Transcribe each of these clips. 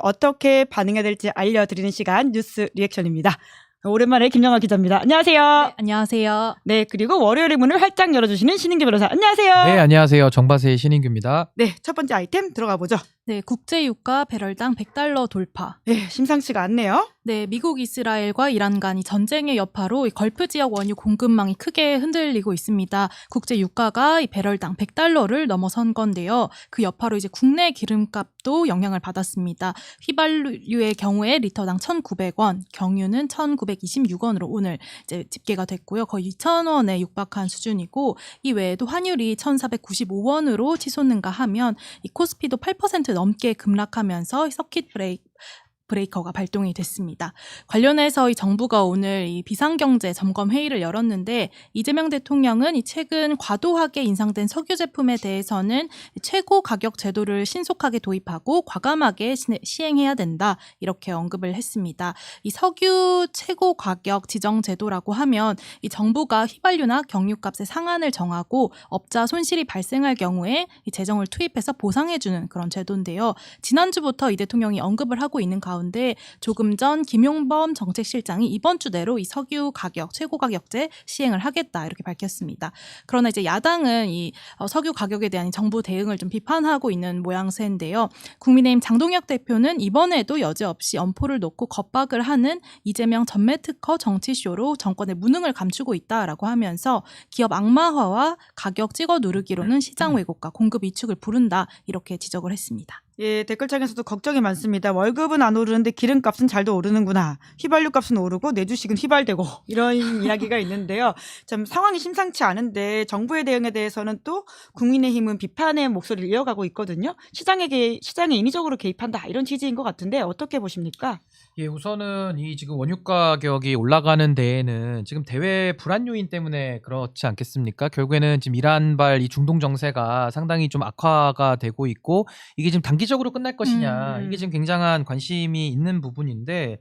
어떻게 반응해야 될지 알려드리는 시간 뉴스 리액션입니다. 오랜만에 김영아 기자입니다. 안녕하세요. 네, 안녕하세요. 네, 그리고 월요일의 문을 활짝 열어주시는 신인규 변호사. 안녕하세요. 네, 안녕하세요. 정바세의 신인규입니다. 네, 첫 번째 아이템 들어가 보죠. 네, 국제유가 배럴당 $100 돌파. 네, 심상치가 않네요. 네, 미국, 이스라엘과 이란 간이 전쟁의 여파로 걸프 지역 원유 공급망이 크게 흔들리고 있습니다. 국제 유가가 이 배럴당 $100를 넘어선 건데요. 그 여파로 이제 국내 기름값도 영향을 받았습니다. 휘발유의 경우에 리터당 1,900원, 경유는 1,926원으로 오늘 이제 집계가 됐고요. 거의 2,000원에 육박한 수준이고, 이 외에도 환율이 1,495원으로 치솟는가 하면 이 코스피도 8% 넘게 급락하면서 서킷 브레이커가 발동이 됐습니다. 관련해서 이 정부가 오늘 이 비상경제 점검 회의를 열었는데, 이재명 대통령은 이 최근 과도하게 인상된 석유 제품에 대해서는 최고 가격 제도를 신속하게 도입하고 과감하게 시행해야 된다, 이렇게 언급을 했습니다. 이 석유 최고 가격 지정 제도라고 하면 이 정부가 휘발유나 경유값의 상한을 정하고 업자 손실이 발생할 경우에 이 재정을 투입해서 보상해주는 그런 제도인데요. 지난주부터 이 대통령이 언급을 하고 있는 가운데 조금 전 김용범 정책실장이 이번 주 내로 이 석유 가격 최고 가격제 시행을 하겠다, 이렇게 밝혔습니다. 그러나 이제 야당은 이 석유 가격에 대한 정부 대응을 좀 비판하고 있는 모양새인데요. 국민의힘 장동혁 대표는 이번에도 여지없이 엄포를 놓고 겁박을 하는 이재명 전매 특허 정치쇼로 정권의 무능을 감추고 있다라고 하면서 기업 악마화와 가격 찍어 누르기로는 시장 왜곡과 공급 위축을 부른다, 이렇게 지적을 했습니다. 예, 댓글창에서도 걱정이 많습니다. 월급은 안 오르는데 기름값은 잘도 오르는구나. 휘발유 값은 오르고 내 주식은 휘발되고 이런 이야기가 있는데요. 참 상황이 심상치 않은데 정부의 대응에 대해서는 또 국민의힘은 비판의 목소리를 이어가고 있거든요. 시장에 인위적으로 개입한다, 이런 취지인 것 같은데 어떻게 보십니까? 예, 우선은 이 지금 원유 가격이 올라가는 데에는 지금 대외 불안 요인 때문에 그렇지 않겠습니까? 결국에는 지금 이란발 이 중동 정세가 상당히 좀 악화가 되고 있고, 이게 지금 단기적으로 끝날 것이냐, 이게 지금 굉장한 관심이 있는 부분인데,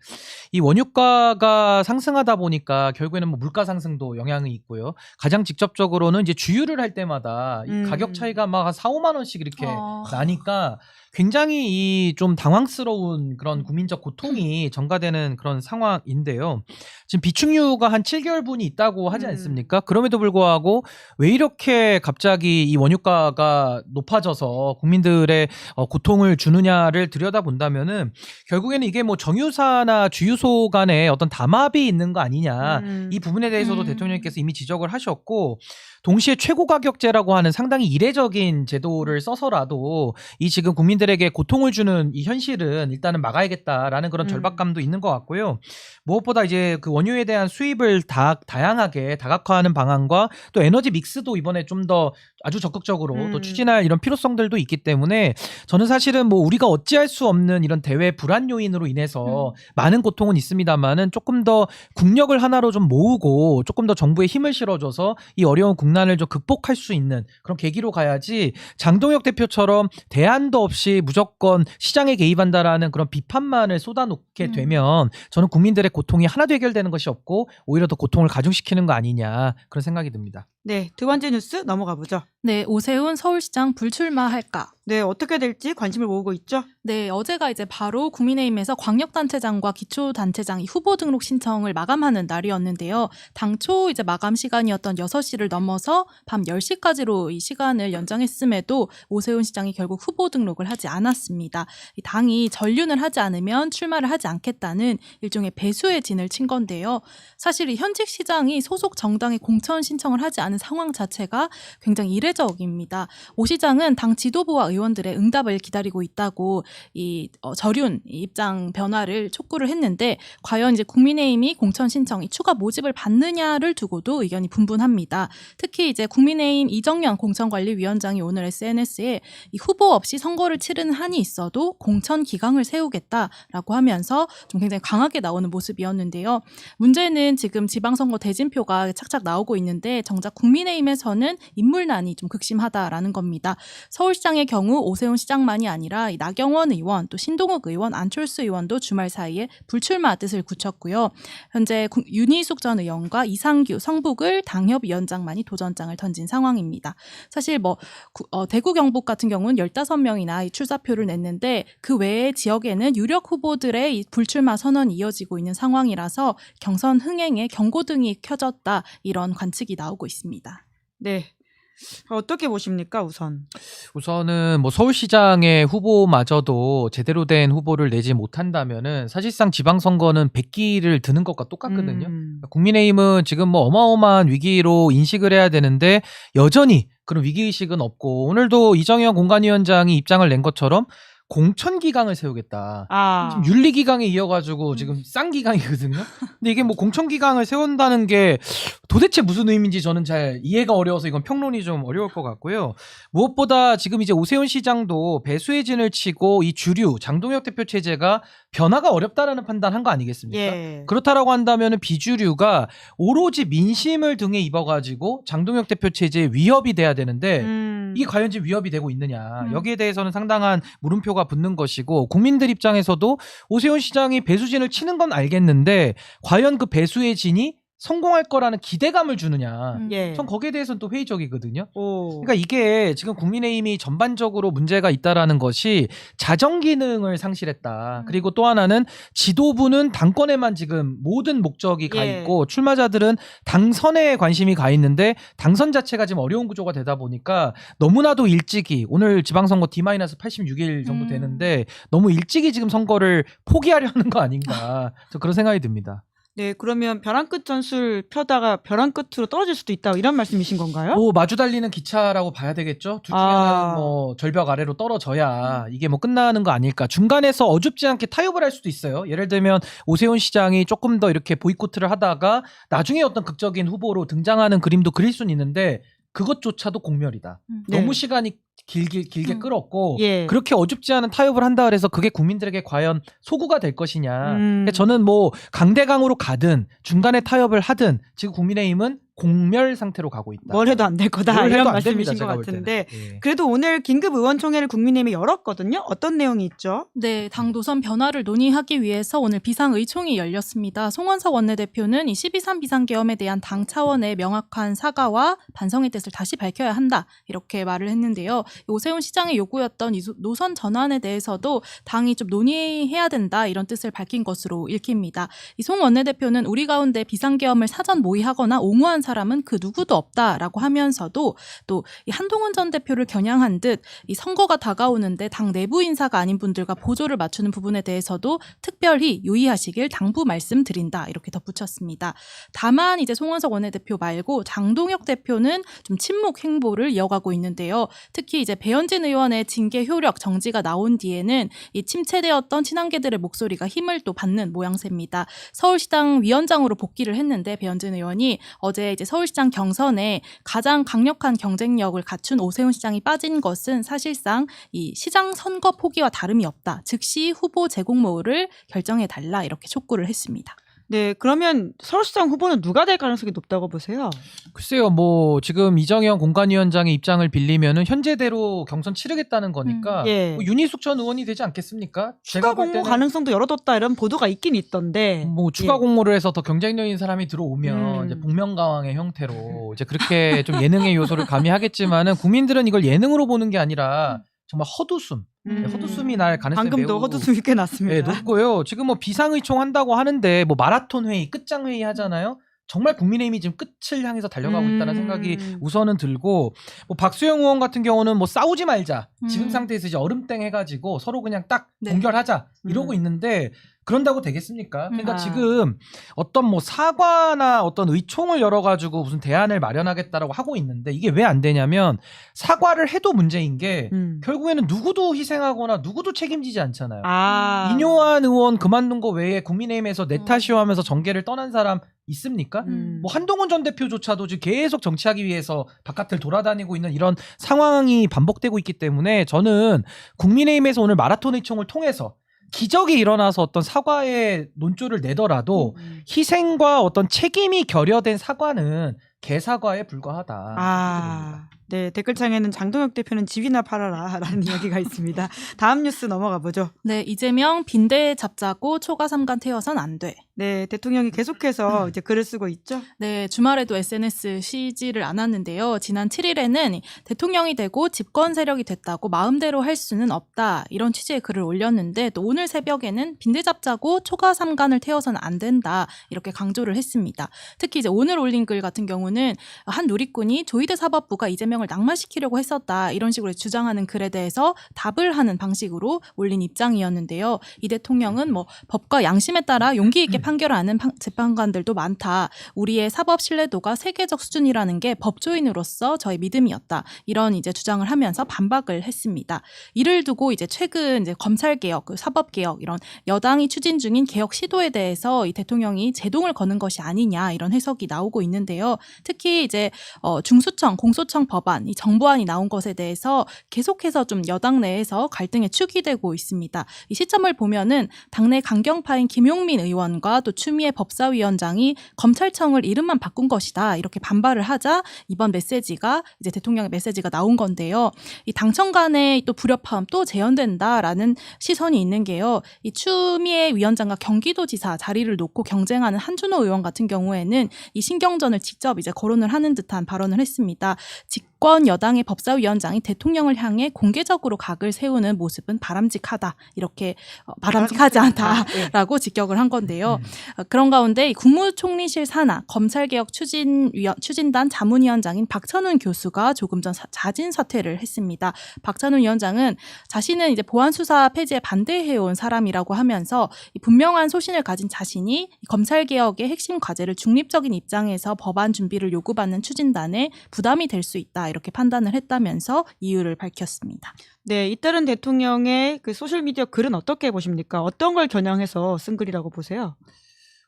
이 원유가가 상승하다 보니까 결국에는 뭐 물가 상승도 영향이 있고요. 가장 직접적으로는 이제 주유를 할 때마다 이 가격 차이가 막 한 4, 5만 원씩 이렇게 나니까 굉장히 이 좀 당황스러운 그런 국민적 고통이 전가되는 그런 상황인데요. 지금 비축유가 한 7개월분이 있다고 하지 않습니까? 그럼에도 불구하고 왜 이렇게 갑자기 이 원유가가 높아져서 국민들의 고통을 주느냐를 들여다본다면은 결국에는 이게 뭐 정유사나 주유소 간에 어떤 담합이 있는 거 아니냐, 이 부분에 대해서도 대통령께서 이미 지적을 하셨고, 동시에 최고가격제라고 하는 상당히 이례적인 제도를 써서라도 이 지금 국민들에게 고통을 주는 이 현실은 일단은 막아야겠다라는 그런 절박감도 있는 것 같고요. 무엇보다 이제 그 원유에 대한 수입을 다양하게 다각화하는 방안과 또 에너지 믹스도 이번에 좀 더 아주 적극적으로 또 추진할 이런 필요성들도 있기 때문에, 저는 사실은 뭐 우리가 어찌할 수 없는 이런 대외 불안 요인으로 인해서 많은 고통은 있습니다만은 조금 더 국력을 하나로 좀 모으고 조금 더 정부에 힘을 실어줘서 이 어려운 국난을 좀 극복할 수 있는 그런 계기로 가야지, 장동혁 대표처럼 대안도 없이 무조건 시장에 개입한다라는 그런 비판만을 쏟아놓게 되면 저는 국민들의 고통이 하나도 해결되는 것이 없고 오히려 더 고통을 가중시키는 거 아니냐, 그런 생각이 듭니다. 네, 두 번째 뉴스 넘어가 보죠. 네, 오세훈 서울시장 불출마할까? 네, 어떻게 될지 관심을 모으고 있죠. 네, 어제가 이제 바로 국민의힘에서 광역단체장과 기초단체장 후보 등록 신청을 마감하는 날이었는데요. 당초 이제 마감 시간이었던 6시를 넘어서 밤 10시까지로 이 시간을 연장했음에도 오세훈 시장이 결국 후보 등록을 하지 않았습니다. 이 당이 전륜을 하지 않으면 출마를 하지 않겠다는 일종의 배수의 진을 친 건데요. 사실 이 현직 시장이 소속 정당에 공천 신청을 하지 않은 상황 자체가 굉장히 이례적입니다. 오 시장은 당 지도부와 의원들의 응답을 기다리고 있다고 이 절윤 입장 변화를 촉구를 했는데, 과연 이제 국민의힘이 공천 신청 추가 모집을 받느냐를 두고도 의견이 분분합니다. 특히 이제 국민의힘 이정현 공천관리위원장이 오늘 SNS에 이 후보 없이 선거를 치르는 한이 있어도 공천 기강을 세우겠다라고 하면서 좀 굉장히 강하게 나오는 모습이었는데요. 문제는 지금 지방선거 대진표가 착착 나오고 있는데 정작 국민의힘에서는 인물난이 좀 극심하다라는 겁니다. 서울시장의 경우 오세훈 시장만이 아니라 이 나경원 의원, 또 신동욱 의원, 안철수 의원도 주말 사이에 불출마 뜻을 굳혔고요. 현재 윤희숙 전 의원과 이상규, 성북을 당협위원장만이 도전장을 던진 상황입니다. 사실 대구 경북 같은 경우는 15명이나 이 출사표를 냈는데 그 외의 지역에는 유력 후보들의 이 불출마 선언이 이어지고 있는 상황이라서 경선 흥행에 경고등이 켜졌다 이런 관측이 나오고 있습니다. 네. 어떻게 보십니까, 우선은 뭐 서울시장의 후보마저도 제대로 된 후보를 내지 못한다면은 사실상 지방선거는 백기를 드는 것과 똑같거든요. 국민의힘은 지금 뭐 어마어마한 위기로 인식을 해야 되는데 여전히 그런 위기의식은 없고 오늘도 이정현 공관위원장이 입장을 낸 것처럼 공천기강을 세우겠다. 지금 윤리기강에 이어가지고 지금 쌍기강이거든요. 근데 이게 뭐 공천기강을 세운다는 게 도대체 무슨 의미인지 저는 잘 이해가 어려워서 이건 평론이 좀 어려울 것 같고요. 무엇보다 지금 이제 오세훈 시장도 배수의 진을 치고 이 주류 장동혁 대표 체제가 변화가 어렵다라는 판단한 거 아니겠습니까? 예. 그렇다라고 한다면 비주류가 오로지 민심을 등에 입어가지고 장동혁 대표 체제에 위협이 돼야 되는데 이게 과연 지금 위협이 되고 있느냐. 여기에 대해서는 상당한 물음표가 붙는 것이고 국민들 입장에서도 오세훈 시장이 배수진을 치는 건 알겠는데 과연 그 배수의 진이 성공할 거라는 기대감을 주느냐. 예. 전 거기에 대해서는 또 회의적이거든요. 그러니까 이게 지금 국민의힘이 전반적으로 문제가 있다라는 것이 자정 기능을 상실했다. 그리고 또 하나는 지도부는 당권에만 지금 모든 목적이 가 있고 출마자들은 당선에 관심이 가 있는데 당선 자체가 지금 어려운 구조가 되다 보니까 너무나도 일찍이 오늘 지방선거 D-86일 정도 되는데 너무 일찍이 지금 선거를 포기하려 하는 거 아닌가. 저 그런 생각이 듭니다. 네, 그러면 벼랑 끝 전술 펴다가 벼랑 끝으로 떨어질 수도 있다 이런 말씀이신 건가요? 뭐 마주 달리는 기차라고 봐야 되겠죠. 둘 중에 하나는 뭐 절벽 아래로 떨어져야 이게 뭐 끝나는 거 아닐까. 중간에서 어줍지 않게 타협을 할 수도 있어요. 예를 들면 오세훈 시장이 조금 더 이렇게 보이콧을 하다가 나중에 어떤 극적인 후보로 등장하는 그림도 그릴 수는 있는데 그것조차도 공멸이다. 너무 시간이 길게 끌었고 그렇게 어줍지 않은 타협을 한다 그래서 그게 국민들에게 과연 소구가 될 것이냐. 저는 뭐 강대강으로 가든 중간에 타협을 하든 지금 국민의힘은 공멸 상태로 가고 있다. 뭘 해도 안 될 거다 뭘 이런 해도 안 말씀이신 됩니다, 것 제가 볼 같은데 때는. 그래도 오늘 긴급 의원총회를 국민의힘이 열었거든요. 어떤 내용이 있죠? 네, 당 노선 변화를 논의하기 위해서 오늘 비상의총이 열렸습니다. 송원석 원내대표는 이 12.3 비상계엄에 대한 당 차원의 명확한 사과와 반성의 뜻을 다시 밝혀야 한다 이렇게 말을 했는데요. 오세훈 시장의 요구였던 이 노선 전환에 대해서도 당이 좀 논의해야 된다 이런 뜻을 밝힌 것으로 읽힙니다. 이 송 원내대표는 우리 가운데 비상계엄을 사전 모의하거나 옹호한 사람은 그 누구도 없다라고 하면서도 또 이 한동훈 전 대표를 겨냥한 듯 이 선거가 다가오는데 당 내부 인사가 아닌 분들과 보조를 맞추는 부분에 대해서도 특별히 유의하시길 당부 말씀드린다 이렇게 덧붙였습니다. 다만 이제 송원석 원내대표 말고 장동혁 대표는 좀 침묵 행보를 이어가고 있는데요. 특히 이제 배현진 의원의 징계 효력 정지가 나온 뒤에는 이 침체되었던 친한계들의 목소리가 힘을 또 받는 모양새입니다. 서울시당 위원장으로 복귀를 했는데 배현진 의원이 어제 이제 서울시장 경선에 가장 강력한 경쟁력을 갖춘 오세훈 시장이 빠진 것은 사실상 이 시장 선거 포기와 다름이 없다. 즉시 후보 재공모를 결정해달라 이렇게 촉구를 했습니다. 네, 그러면 서울시장 후보는 누가 될 가능성이 높다고 보세요? 글쎄요, 뭐 지금 이정현 공관위원장의 입장을 빌리면은 현재대로 경선 치르겠다는 거니까 뭐 윤희숙 전 의원이 되지 않겠습니까? 추가 공모 가능성도 열어뒀다 이런 보도가 있긴 있던데. 뭐 추가 공모를 해서 더 경쟁력인 사람이 들어오면 이제 복면가왕의 형태로 이제 그렇게 좀 예능의 요소를 가미하겠지만은 국민들은 이걸 예능으로 보는 게 아니라 정말 헛웃음. 헛웃음이 날 가능성이 방금도 매우 헛웃음이 꽤 났습니다. 높고요. 지금 뭐 비상의총 한다고 하는데 뭐 마라톤 회의, 끝장 회의 하잖아요. 정말 국민의힘이 지금 끝을 향해서 달려가고 있다는 생각이 우선은 들고 뭐 박수영 의원 같은 경우는 뭐 싸우지 말자. 지금 상태에서 이제 얼음땡 해가지고 서로 그냥 딱 동결하자 이러고 있는데 그런다고 되겠습니까? 그러니까 지금 어떤 뭐 사과나 어떤 의총을 열어가지고 무슨 대안을 마련하겠다라고 하고 있는데 이게 왜 안 되냐면 사과를 해도 문제인 게 결국에는 누구도 희생하거나 누구도 책임지지 않잖아요. 인효한 의원 그만둔 거 외에 국민의힘에서 내 탓이요 하면서 정계를 떠난 사람 있습니까? 뭐 한동훈 전 대표조차도 지금 계속 정치하기 위해서 바깥을 돌아다니고 있는 이런 상황이 반복되고 있기 때문에 저는 국민의힘에서 오늘 마라톤 의총을 통해서 기적이 일어나서 어떤 사과의 논조를 내더라도 희생과 어떤 책임이 결여된 사과는 개사과에 불과하다. 네, 댓글창에는 장동혁 대표는 집이나 팔아라라는 이야기가 있습니다. 다음 뉴스 넘어가 보죠. 네, 이재명 빈대 잡자고 초과 3간 태워선 안 돼. 네, 대통령이 계속해서 이제 글을 쓰고 있죠. 네, 주말에도 SNS 쉬지를 않았는데요. 지난 7일에는 대통령이 되고 집권 세력이 됐다고 마음대로 할 수는 없다. 이런 취지의 글을 올렸는데 또 오늘 새벽에는 빈대 잡자고 초과 3간을 태워서는 안 된다. 이렇게 강조를 했습니다. 특히 이제 오늘 올린 글 같은 경우는 한 누리꾼이 조희대 사법부가 이재명을 낙마시키려고 했었다. 이런 식으로 주장하는 글에 대해서 답을 하는 방식으로 올린 입장이었는데요. 이 대통령은 뭐 법과 양심에 따라 용기 있게 판결하는 재판관들도 많다. 우리의 사법 신뢰도가 세계적 수준이라는 게 법조인으로서 저의 믿음이었다. 이런 이제 주장을 하면서 반박을 했습니다. 이를 두고 이제 최근 이제 검찰 개혁, 사법 개혁 이런 여당이 추진 중인 개혁 시도에 대해서 이 대통령이 제동을 거는 것이 아니냐 이런 해석이 나오고 있는데요. 특히 이제 중수청, 공소청 법안, 이 정부안이 나온 것에 대해서 계속해서 좀 여당 내에서 갈등의 축이 되고 있습니다. 이 시점을 보면은 당내 강경파인 김용민 의원과 또 추미애 법사위원장이 검찰청을 이름만 바꾼 것이다 이렇게 반발을 하자 이번 메시지가 이제 대통령의 메시지가 나온 건데요. 이 당청 간의 또 불협화음 또 재현된다라는 시선이 있는 게요. 이 추미애 위원장과 경기도지사 자리를 놓고 경쟁하는 한준호 의원 같은 경우에는 이 신경전을 직접 이제 거론을 하는 듯한 발언을 했습니다. 집권 여당의 법사위원장이 대통령을 향해 공개적으로 각을 세우는 모습은 바람직하다 이렇게 바람직하지 않다라고 직격을 한 건데요. 그런 가운데 국무총리실 산하 검찰개혁 추진단 자문위원장인 박찬훈 교수가 조금 전 자진 사퇴를 했습니다. 박찬훈 위원장은 자신은 이제 보안수사 폐지에 반대해온 사람이라고 하면서 분명한 소신을 가진 자신이 검찰개혁의 핵심 과제를 중립적인 입장에서 법안 준비를 요구받는 추진단에 부담이 될 수 있다 이렇게 판단을 했다면서 이유를 밝혔습니다. 네, 잇따른 대통령의 그 소셜미디어 글은 어떻게 보십니까? 어떤 걸 겨냥해서 쓴 글이라고 보세요?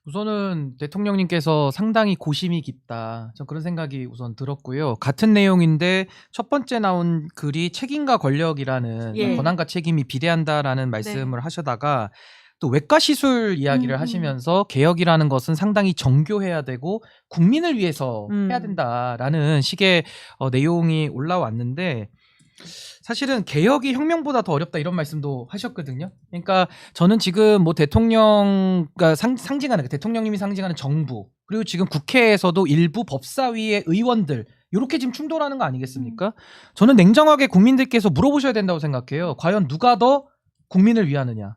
우선은 대통령님께서 상당히 고심이 깊다. 전 그런 생각이 우선 들었고요. 같은 내용인데 첫 번째 나온 글이 책임과 권력이라는 예. 권한과 책임이 비례한다라는 말씀을 하시다가 또 외과 시술 이야기를 하시면서 개혁이라는 것은 상당히 정교해야 되고 국민을 위해서 해야 된다라는 식의 내용이 올라왔는데 사실은 개혁이 혁명보다 더 어렵다 이런 말씀도 하셨거든요. 그러니까 저는 지금 뭐 대통령가 상징하는 대통령님이 상징하는 정부 그리고 지금 국회에서도 일부 법사위의 의원들 이렇게 지금 충돌하는 거 아니겠습니까? 저는 냉정하게 국민들께서 물어보셔야 된다고 생각해요. 과연 누가 더 국민을 위하느냐.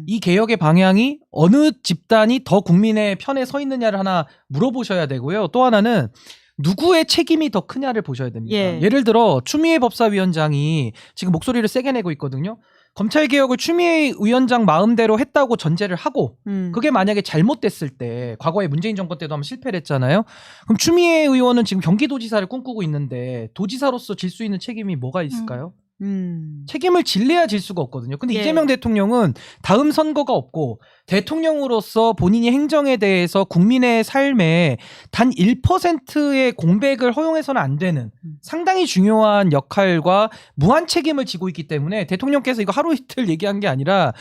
이 개혁의 방향이 어느 집단이 더 국민의 편에 서 있느냐를 하나 물어보셔야 되고요. 또 하나는 누구의 책임이 더 크냐를 보셔야 됩니다. 예를 들어 추미애 법사위원장이 지금 목소리를 세게 내고 있거든요. 검찰개혁을 추미애 위원장 마음대로 했다고 전제를 하고 그게 만약에 잘못됐을 때 과거에 문재인 정권 때도 한번 실패를 했잖아요. 그럼 추미애 의원은 지금 경기도지사를 꿈꾸고 있는데 도지사로서 질 수 있는 책임이 뭐가 있을까요? 책임을 질래야 질 수가 없거든요. 근데 이재명 대통령은 다음 선거가 없고 대통령으로서 본인이 행정에 대해서 국민의 삶에 단 1%의 공백을 허용해서는 안 되는 상당히 중요한 역할과 무한 책임을 지고 있기 때문에 대통령께서 이거 하루 이틀 얘기한 게 아니라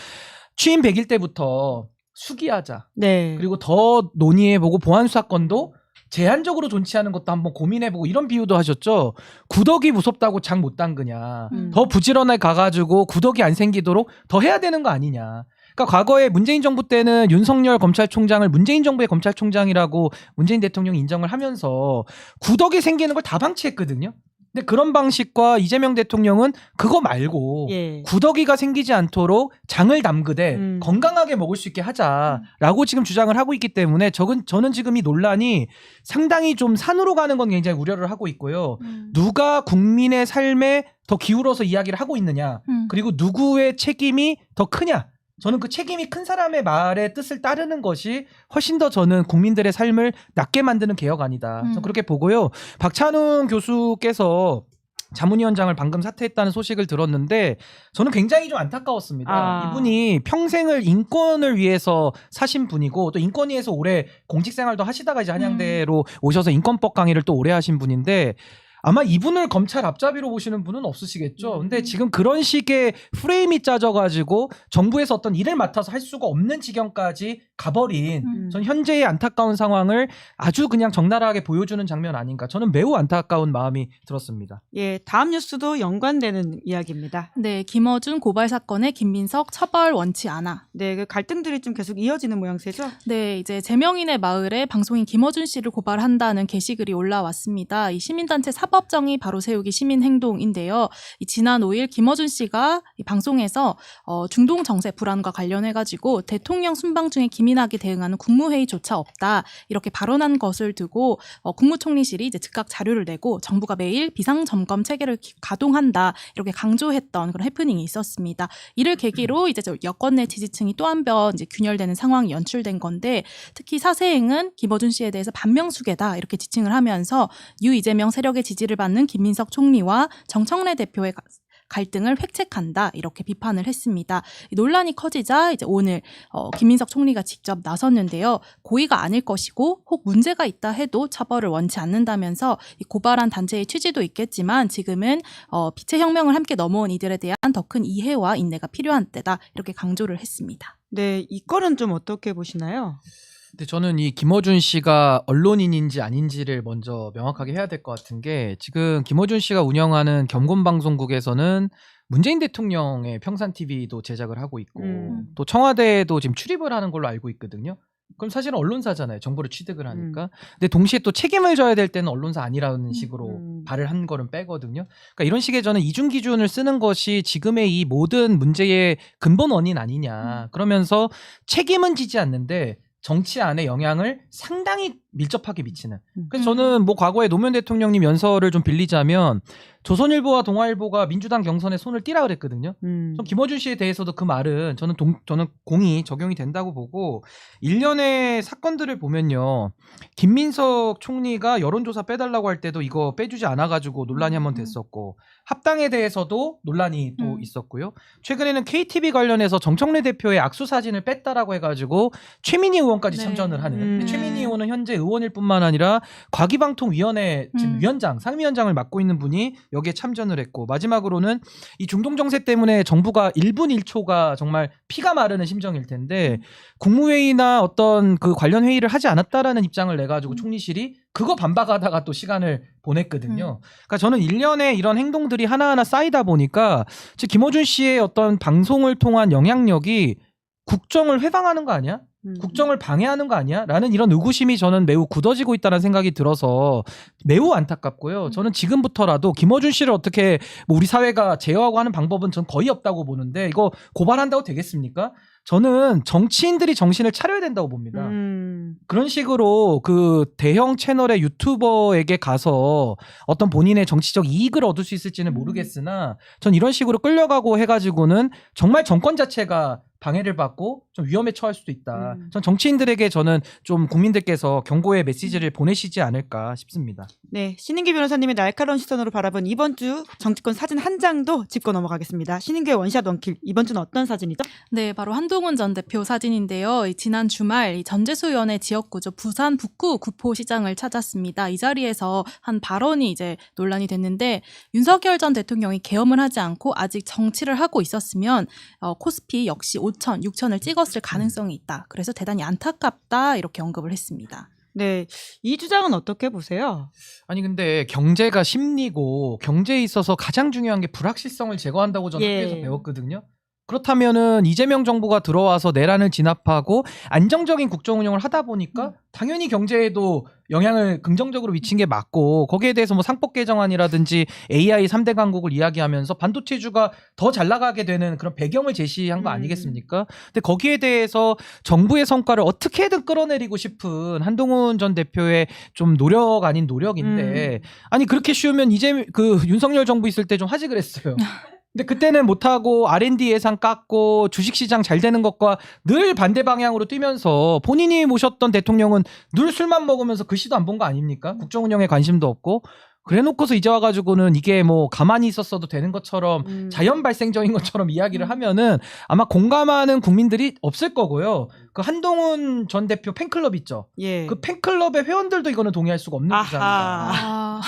취임 100일 때부터 수기하자. 그리고 더 논의해보고 보안수사권도 제한적으로 존치하는 것도 한번 고민해보고 이런 비유도 하셨죠. 구더기 무섭다고 장 못 담그냐. 더 부지런하게 가가지고 구더기 안 생기도록 더 해야 되는 거 아니냐. 그러니까 과거에 문재인 정부 때는 윤석열 검찰총장을 문재인 정부의 검찰총장이라고 문재인 대통령이 인정을 하면서 구더기 생기는 걸 다 방치했거든요. 근데 그런 방식과 이재명 대통령은 그거 말고 구더기가 생기지 않도록 장을 담그되 건강하게 먹을 수 있게 하자라고 지금 주장을 하고 있기 때문에 저는 지금 이 논란이 상당히 좀 산으로 가는 건 굉장히 우려를 하고 있고요. 누가 국민의 삶에 더 기울어서 이야기를 하고 있느냐 그리고 누구의 책임이 더 크냐 저는 그 책임이 큰 사람의 말의 뜻을 따르는 것이 훨씬 더 저는 국민들의 삶을 낫게 만드는 개혁 아니다. 저는 그렇게 보고요. 박찬훈 교수께서 자문위원장을 방금 사퇴했다는 소식을 들었는데 저는 굉장히 좀 안타까웠습니다. 이분이 평생을 인권을 위해서 사신 분이고 또 인권위에서 오래 공직생활도 하시다가 이제 한양대로 오셔서 인권법 강의를 또 오래 하신 분인데 아마 이분을 검찰 앞잡이로 보시는 분은 없으시겠죠. 근데 지금 그런 식의 프레임이 짜져가지고 정부에서 어떤 일을 맡아서 할 수가 없는 지경까지 가버린 전 현재의 안타까운 상황을 아주 그냥 적나라하게 보여주는 장면 아닌가. 저는 매우 안타까운 마음이 들었습니다. 예, 다음 뉴스도 연관되는 이야기입니다. 네, 김어준 고발 사건에 김민석 처벌 원치 않아. 네, 그 갈등들이 좀 계속 이어지는 모양새죠. 네, 이제 제명인의 마을에 방송인 김어준 씨를 고발한다는 게시글이 올라왔습니다. 이 시민단체 사법정의 바로 세우기 시민행동인데요. 이 지난 5일 김어준 씨가 이 방송에서 중동 정세 불안과 관련해가지고 대통령 순방 중에 기민하게 대응하는 국무회의조차 없다 이렇게 발언한 것을 두고 국무총리실이 이제 즉각 자료를 내고 정부가 매일 비상점검 체계를 가동한다 이렇게 강조했던 그런 해프닝이 있었습니다. 이를 계기로 이제 여권 내 지지층이 또 한 번 이제 균열되는 상황이 연출된 건데 특히 사세행은 김어준 씨에 대해서 반명수계다 이렇게 지칭을 하면서 이재명 세력의 지지를 받는 김민석 총리와 정청래 대표의 갈등을 획책한다 이렇게 비판을 했습니다. 논란이 커지자 이제 오늘 김민석 총리가 직접 나섰는데요. 고의가 아닐 것이고 혹 문제가 있다 해도 처벌을 원치 않는다면서 이 고발한 단체의 취지도 있겠지만 지금은 빛의 혁명을 함께 넘어온 이들에 대한 더 큰 이해와 인내가 필요한 때다 이렇게 강조를 했습니다. 네, 이 건은 좀 어떻게 보시나요? 근데 저는 이 김어준 씨가 언론인인지 아닌지를 먼저 명확하게 해야 될 것 같은 게 지금 김어준 씨가 운영하는 경곤방송국에서는 문재인 대통령의 평산TV도 제작을 하고 있고 또 청와대에도 지금 출입을 하는 걸로 알고 있거든요. 그럼 사실은 언론사잖아요. 정보를 취득을 하니까. 근데 동시에 또 책임을 져야 될 때는 언론사 아니라는 식으로 발을 한 거는 빼거든요. 그러니까 이런 식의 저는 이중 기준을 쓰는 것이 지금의 이 모든 문제의 근본 원인 아니냐. 그러면서 책임은 지지 않는데 정치 안에 영향을 상당히 밀접하게 미치는. 그래서 저는 뭐 과거에 노무현 대통령님 연설을 좀 빌리자면 조선일보와 동아일보가 민주당 경선에 손을 띄라 그랬거든요. 전 김어준 씨에 대해서도 그 말은 저는 공이 적용이 된다고 보고 일련의 사건들을 보면요. 김민석 총리가 여론조사 빼달라고 할 때도 이거 빼주지 않아가지고 논란이 한번 됐었고 합당에 대해서도 논란이 또 있었고요. 최근에는 KTV 관련해서 정청래 대표의 악수 사진을 뺐다라고 해가지고 최민희 의원까지 참전을 하는. 최민희 의원은 현재 의원일 뿐만 아니라 과기방통위원회 지금 위원장, 상임위원장을 맡고 있는 분이 여기에 참전을 했고 마지막으로는 이 중동 정세 때문에 정부가 1분 1초가 정말 피가 마르는 심정일 텐데 국무회의나 어떤 그 관련 회의를 하지 않았다라는 입장을 내가지고 총리실이 그거 반박하다가 또 시간을 보냈거든요. 그러니까 저는 일련의 이런 행동들이 하나하나 쌓이다 보니까 즉 김어준 씨의 어떤 방송을 통한 영향력이 국정을 회방하는 거 아니야? 국정을 방해하는 거 아니야? 라는 이런 의구심이 저는 매우 굳어지고 있다는 생각이 들어서 매우 안타깝고요. 저는 지금부터라도 김어준 씨를 어떻게 뭐 우리 사회가 제어하고 하는 방법은 전 거의 없다고 보는데 이거 고발한다고 되겠습니까? 저는 정치인들이 정신을 차려야 된다고 봅니다. 그런 식으로 그 대형 채널의 유튜버에게 가서 어떤 본인의 정치적 이익을 얻을 수 있을지는 모르겠으나 전 이런 식으로 끌려가고 해가지고는 정말 정권 자체가 방해를 받고 좀 위험에 처할 수도 있다. 전 정치인들에게 저는 좀 국민들께서 경고의 메시지를 보내시지 않을까 싶습니다. 네, 신인규 변호사님의 날카로운 시선으로 바라본 이번 주 정치권 사진 한 장도 짚고 넘어가겠습니다. 신인규의 원샷 원킬, 이번 주는 어떤 사진이죠? 네, 바로 한동훈 전 대표 사진인데요. 지난 주말 전재수위원회 지역구죠. 부산 북구 구포시장을 찾았습니다. 이 자리에서 한 발언이 이제 논란이 됐는데 윤석열 전 대통령이 계엄을 하지 않고 아직 정치를 하고 있었으면 코스피 역시 5천, 6천을 찍었을 가능성이 있다. 그래서 대단히 안타깝다 이렇게 언급을 했습니다. 네, 이 주장은 어떻게 보세요? 아니 근데 경제가 심리고 경제에 있어서 가장 중요한 게 불확실성을 제거한다고 저는 학교에서 배웠거든요. 그렇다면은 이재명 정부가 들어와서 내란을 진압하고 안정적인 국정 운영을 하다 보니까 당연히 경제에도 영향을 긍정적으로 미친 게 맞고 거기에 대해서 뭐 상법 개정안이라든지 AI 3대 강국을 이야기하면서 반도체주가 더 잘 나가게 되는 그런 배경을 제시한 거 아니겠습니까? 근데 거기에 대해서 정부의 성과를 어떻게든 끌어내리고 싶은 한동훈 전 대표의 좀 노력 아닌 노력인데 아니 그렇게 쉬우면 이제 그 윤석열 정부 있을 때 좀 하지 그랬어요. 근데 그때는 못하고 R&D 예산 깎고 주식시장 잘 되는 것과 늘 반대 방향으로 뛰면서 본인이 모셨던 대통령은 늘 술만 먹으면서 글씨도 안 본 거 아닙니까? 국정 운영에 관심도 없고. 그래놓고서 이제 와가지고는 이게 뭐 가만히 있었어도 되는 것처럼 자연 발생적인 것처럼 이야기를 하면은 아마 공감하는 국민들이 없을 거고요. 그 한동훈 전 대표 팬클럽 있죠. 예. 그 팬클럽의 회원들도 이거는 동의할 수가 없는 아하. 주장입니다. 아,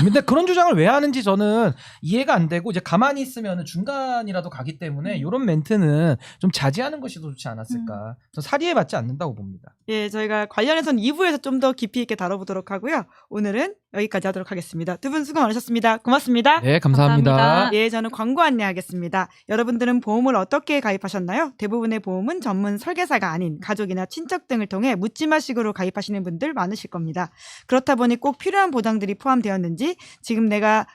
근데 그런 주장을 왜 하는지 저는 이해가 안 되고 이제 가만히 있으면 중간이라도 가기 때문에 이런 멘트는 좀 자제하는 것이 더 좋지 않았을까. 전 사리에 맞지 않는다고 봅니다. 예, 저희가 관련해서는 2부에서 좀 더 깊이 있게 다뤄보도록 하고요. 오늘은 여기까지 하도록 하겠습니다. 두 분 수고 많으셨습니다. 고맙습니다. 네, 감사합니다. 감사합니다. 예, 저는 광고 안내하겠습니다. 여러분들은 보험을 어떻게 가입하셨나요? 대부분의 보험은 전문 설계사가 아닌 가족이나 친척 등을 통해 묻지마식으로 가입하시는 분들 많으실 겁니다. 그렇다 보니 꼭 필요한 보장들이 포함되었는지 지금 내가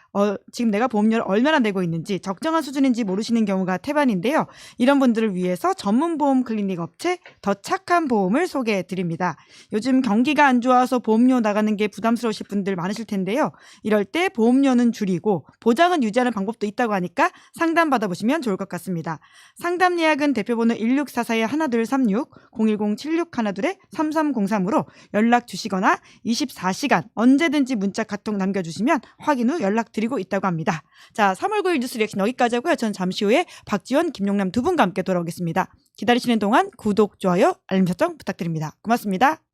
보험료를 얼마나 내고 있는지 적정한 수준인지 모르시는 경우가 태반인데요. 이런 분들을 위해서 전문 보험 클리닉 업체 더 착한 보험을 소개해 드립니다. 요즘 경기가 안 좋아서 보험료 나가는 게 부담스러우실 분들 많으실 텐데요. 이럴 때 보험료는 줄이고 보장은 유지하는 방법도 있다고 하니까 상담 받아보시면 좋을 것 같습니다. 상담 예약은 대표번호 1644-1236 010-7612-3303으로 연락 주시거나 24시간 언제든지 문자 카톡 남겨주시면 확인 후 연락드리고 있다고 합니다. 자, 3월 9일 뉴스 리액션 여기까지 하고요. 전 잠시 후에 박지원, 김용남 두 분과 함께 돌아오겠습니다. 기다리시는 동안 구독, 좋아요, 알림 설정 부탁드립니다. 고맙습니다.